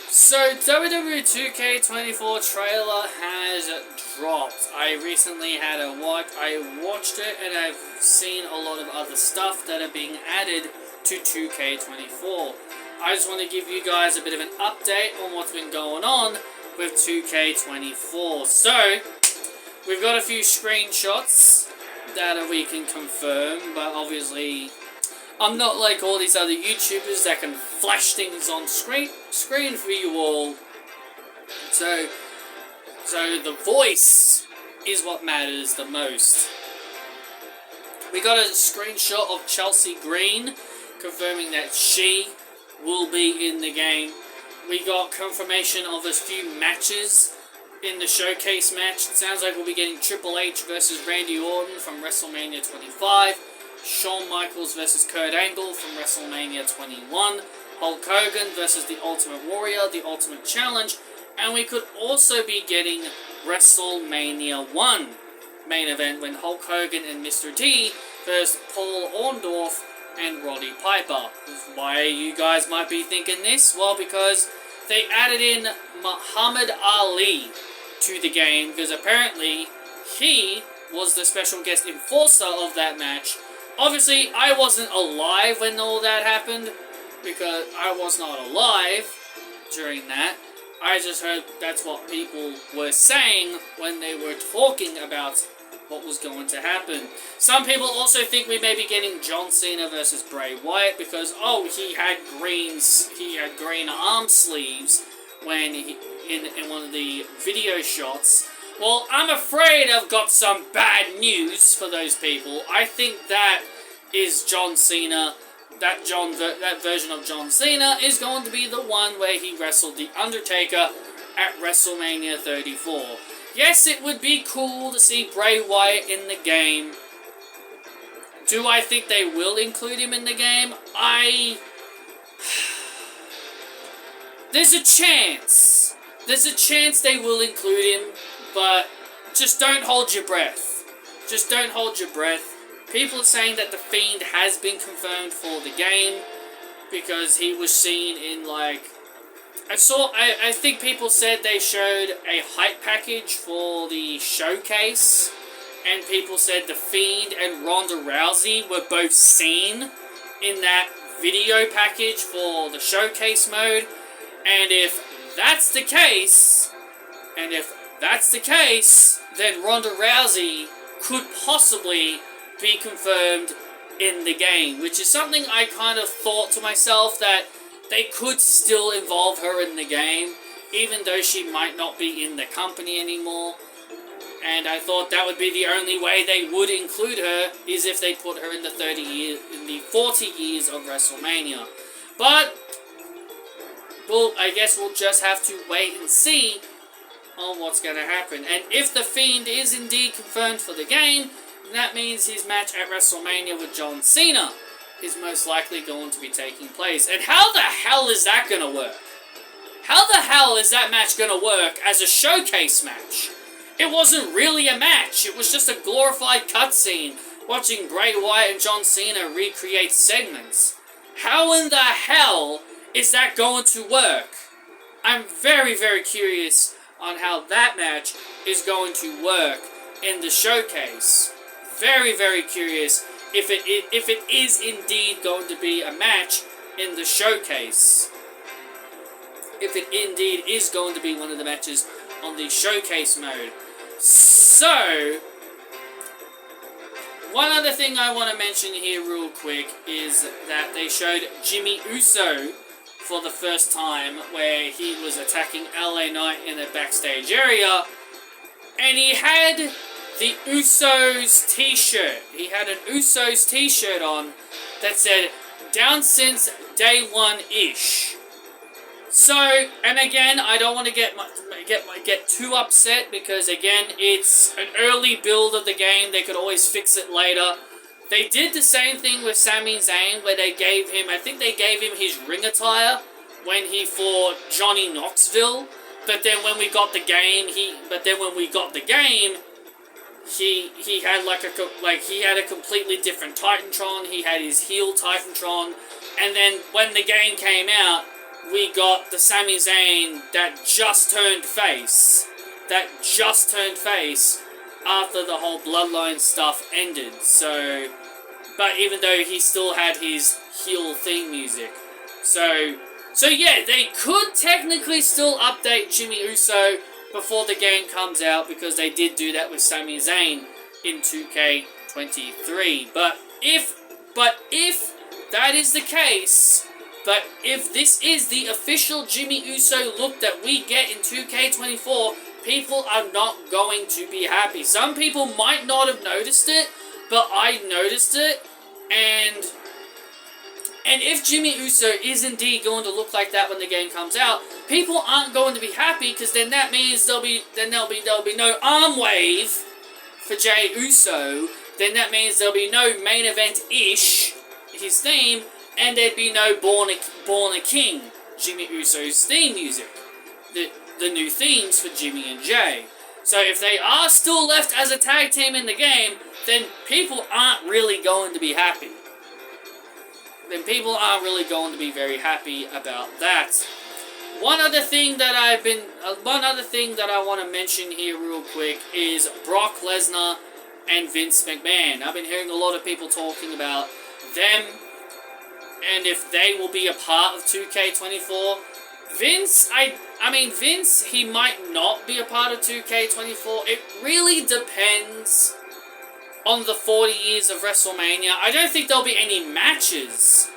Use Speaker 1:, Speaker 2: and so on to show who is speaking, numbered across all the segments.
Speaker 1: So, WWE2K24 trailer has dropped. I recently had a watch. I watched it, and I've seen a lot of other stuff that are being added to 2K24. I just want to give you guys a bit of an update on what's been going on with 2K24. So, we've got a few screenshots that we can confirm, but obviously I'm not like all these other YouTubers that can flash things on screen for you all. So the voice is what matters the most. We got a screenshot of Chelsea Green confirming that she will be in the game. We got confirmation of a few matches in the showcase match. It sounds like we'll be getting Triple H versus Randy Orton from WrestleMania 25. Shawn Michaels versus Kurt Angle from WrestleMania 21, Hulk Hogan versus The Ultimate Warrior, The Ultimate Challenge, and we could also be getting WrestleMania 1 main event when Hulk Hogan and Mr. T versus Paul Orndorff and Roddy Piper. Why you guys might be thinking this? Well, because they added in Muhammad Ali to the game, because apparently he was the special guest enforcer of that match. Obviously, I wasn't alive when all that happened, because I was not alive during that. I just heard that's what people were saying when they were talking about what was going to happen. Some people also think we may be getting John Cena versus Bray Wyatt, because, he had green arm sleeves when in one of the video shots. Well, I'm afraid I've got some bad news for those people. I think that is John Cena. That version of John Cena is going to be the one where he wrestled The Undertaker at WrestleMania 34. Yes, it would be cool to see Bray Wyatt in the game. Do I think they will include him in the game? There's a chance. There's a chance they will include him. But just don't hold your breath. Just don't hold your breath. People are saying that The Fiend has been confirmed for the game, because he was seen in, I think people said they showed a hype package for the showcase, and people said The Fiend and Ronda Rousey were both seen in that video package for the showcase mode. And if that's the case, then Ronda Rousey could possibly be confirmed in the game, which is something I kind of thought to myself, that they could still involve her in the game, even though she might not be in the company anymore. And I thought that would be the only way they would include her, is if they put her in the 40 years of WrestleMania. But, well, I guess we'll just have to wait and see on what's going to happen. And if The Fiend is indeed confirmed for the game, that means his match at WrestleMania with John Cena is most likely going to be taking place. And how the hell is that going to work? How the hell is that match going to work as a showcase match? It wasn't really a match. It was just a glorified cutscene watching Bray Wyatt and John Cena recreate segments. How in the hell is that going to work? I'm very, very curious on how that match is going to work in the showcase. Very, very curious if it is indeed going to be a match in the showcase. If it indeed is going to be one of the matches on the showcase mode. So, one other thing I want to mention here real quick is that they showed Jimmy Uso for the first time, where he was attacking LA Knight in a backstage area, and he had the Usos t-shirt. He had an Usos t-shirt on that said, "Down since day one-ish." So, and again, I don't want to get too upset, because again, it's an early build of the game. They could always fix it later. They did the same thing with Sami Zayn, where they gave him, I think they gave him his ring attire when he fought Johnny Knoxville. But then when we got the game, he had a completely different Titantron. He had his heel Titantron, and then when the game came out, we got the Sami Zayn that just turned face. After the whole Bloodline stuff ended. So, but even though he still had his heel theme music. So yeah, they could technically still update Jimmy Uso before the game comes out, because they did do that with Sami Zayn in 2K23. But if that is the case, but if this is the official Jimmy Uso look that we get in 2K24, people are not going to be happy. Some people might not have noticed it, but I noticed it, and if Jimmy Uso is indeed going to look like that when the game comes out, people aren't going to be happy, because then that means there'll be no arm wave for Jey Uso. Then that means there'll be no main event-ish, his theme, and there'd be no Born a King, Jimmy Uso's theme music. The new themes for Jimmy and Jey. So if they are still left as a tag team in the game, then people aren't really going to be happy. Then people aren't really going to be very happy about that. One other thing that I want to mention here real quick is Brock Lesnar and Vince McMahon. I've been hearing a lot of people talking about them and if they will be a part of 2K24. Vince, Vince, he might not be a part of 2K24. It really depends on the 40 years of WrestleMania. I don't think there'll be any matches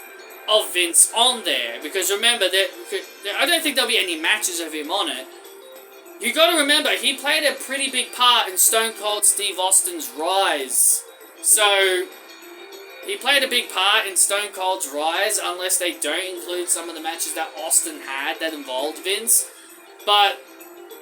Speaker 1: of Vince on there, because remember, I don't think there'll be any matches of him on it. You gotta remember, he played a pretty big part in Stone Cold Steve Austin's rise. So, he played a big part in Stone Cold's rise, unless they don't include some of the matches that Austin had that involved Vince. But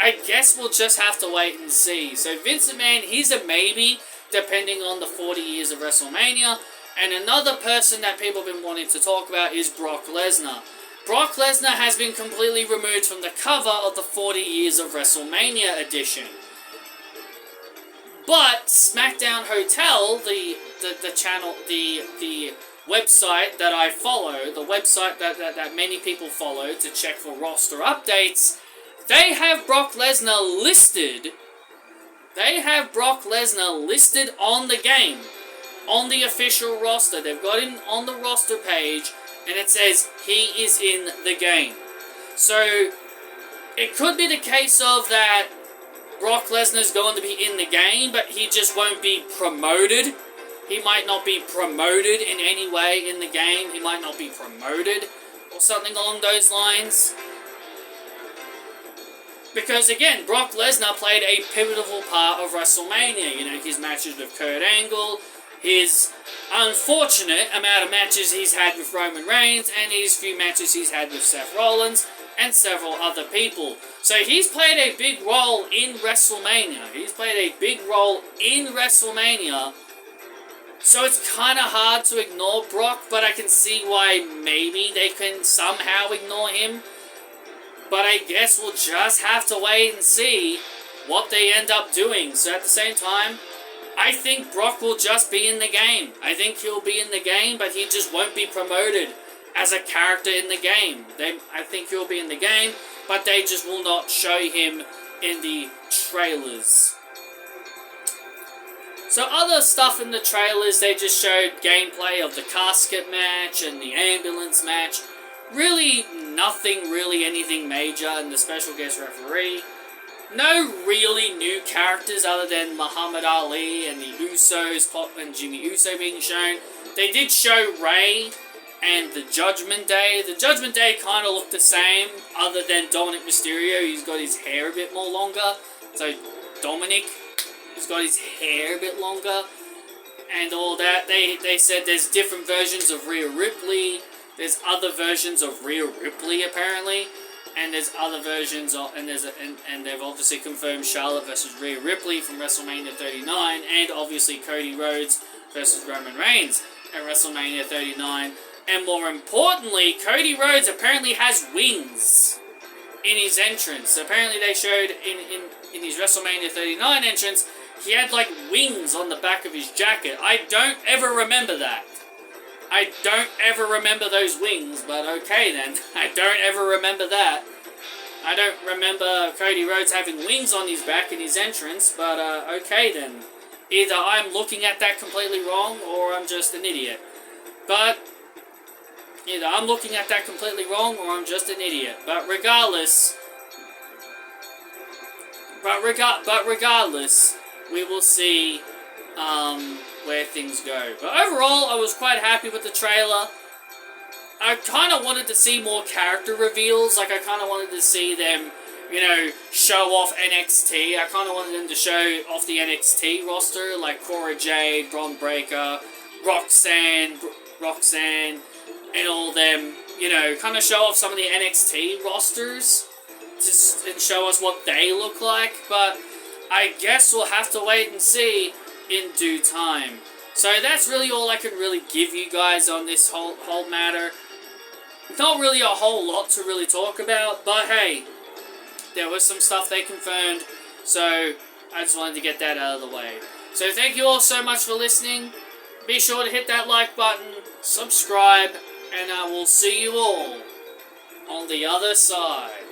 Speaker 1: I guess we'll just have to wait and see. So Vince McMahon, he's a maybe, depending on the 40 years of WrestleMania. And another person that people have been wanting to talk about is Brock Lesnar. Brock Lesnar has been completely removed from the cover of the 40 years of WrestleMania edition. But SmackDown Hotel, the channel, the website that I follow, the website that many people follow to check for roster updates, they have Brock Lesnar listed. They have Brock Lesnar listed on the game, on the official roster. They've got him on the roster page, and it says he is in the game. So it could be the case of that Brock Lesnar's going to be in the game, but he just won't be promoted. He might not be promoted in any way in the game. He might not be promoted, or something along those lines. Because, again, Brock Lesnar played a pivotal part of WrestleMania. You know, his matches with Kurt Angle, his unfortunate amount of matches he's had with Roman Reigns, and his few matches he's had with Seth Rollins, and several other people. So he's played a big role in WrestleMania. So it's kind of hard to ignore Brock, but I can see why maybe they can somehow ignore him. But I guess we'll just have to wait and see what they end up doing. So at the same time, I think Brock will just be in the game. I think he'll be in the game, but he just won't be promoted as a character in the game. I think he'll be in the game, but they just will not show him in the trailers. So other stuff in the trailers, they just showed gameplay of the casket match and the ambulance match. Really, nothing really anything major, and the special guest referee. No really new characters other than Muhammad Ali and the Usos and Jimmy Uso being shown. They did show Rey and the Judgment Day. The Judgment Day kind of looked the same, other than Dominic Mysterio. He's got his hair a bit more longer. So Dominic, he's got his hair a bit longer, and all that. They said there's different versions of Rhea Ripley. There's other versions of Rhea Ripley apparently, and there's other versions of, and they've obviously confirmed Charlotte versus Rhea Ripley from WrestleMania 39, and obviously Cody Rhodes versus Roman Reigns at WrestleMania 39. And more importantly, Cody Rhodes apparently has wings in his entrance. Apparently they showed in his WrestleMania 39 entrance, he had like wings on the back of his jacket. I don't ever remember that. I don't ever remember those wings, but okay then. I don't ever remember that. I don't remember Cody Rhodes having wings on his back in his entrance, but okay then. Either I'm looking at that completely wrong, or I'm just an idiot. But either I'm looking at that completely wrong, or I'm just an idiot. But regardless, we will see where things go. But overall, I was quite happy with the trailer. I kind of wanted to see more character reveals. Like, I kind of wanted to see them, you know, show off NXT. I kind of wanted them to show off the NXT roster, like Cora Jade, Bron Breakker, Roxanne, and all them. You know, kind of show off some of the NXT rosters and show us what they look like. But I guess we'll have to wait and see in due time. So that's really all I can really give you guys on this whole matter. Not really a whole lot to really talk about, but hey, there was some stuff they confirmed, so I just wanted to get that out of the way. So thank you all so much for listening. Be sure to hit that like button, subscribe, and I will see you all on the other side.